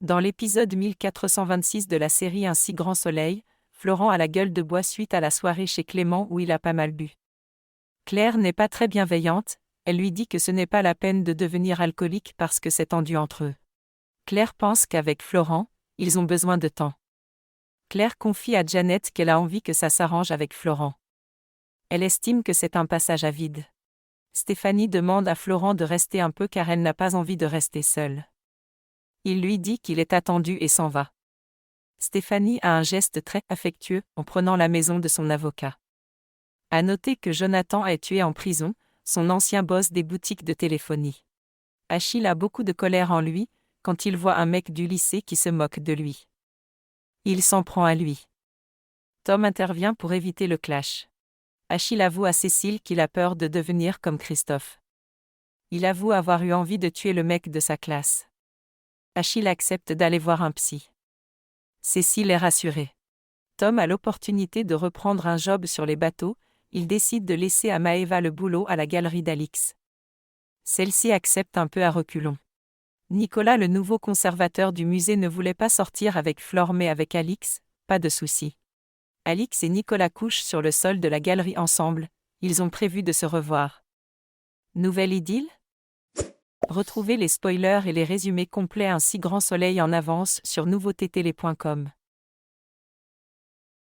Dans l'épisode 1426 de la série Un si grand soleil, Florent a la gueule de bois suite à la soirée chez Clément où il a pas mal bu. Claire n'est pas très bienveillante, elle lui dit que ce n'est pas la peine de devenir alcoolique parce que c'est tendu entre eux. Claire pense qu'avec Florent, ils ont besoin de temps. Claire confie à Janet qu'elle a envie que ça s'arrange avec Florent. Elle estime que c'est un passage à vide. Stéphanie demande à Florent de rester un peu car elle n'a pas envie de rester seule. Il lui dit qu'il est attendu et s'en va. Stéphanie a un geste très affectueux en prenant la maison de son avocat. À noter que Jonathan est tué en prison, son ancien boss des boutiques de téléphonie. Achille a beaucoup de colère en lui, quand il voit un mec du lycée qui se moque de lui. Il s'en prend à lui. Tom intervient pour éviter le clash. Achille avoue à Cécile qu'il a peur de devenir comme Christophe. Il avoue avoir eu envie de tuer le mec de sa classe. Achille accepte d'aller voir un psy. Cécile est rassurée. Tom a l'opportunité de reprendre un job sur les bateaux, il décide de laisser à Maëva le boulot à la galerie d'Alix. Celle-ci accepte un peu à reculons. Nicolas, le nouveau conservateur du musée, ne voulait pas sortir avec Flore mais avec Alix, pas de souci. Alix et Nicolas couchent sur le sol de la galerie ensemble, ils ont prévu de se revoir. Nouvelle idylle ? Retrouvez les spoilers et les résumés complets Un si grand soleil en avance sur nouveautétélé.com.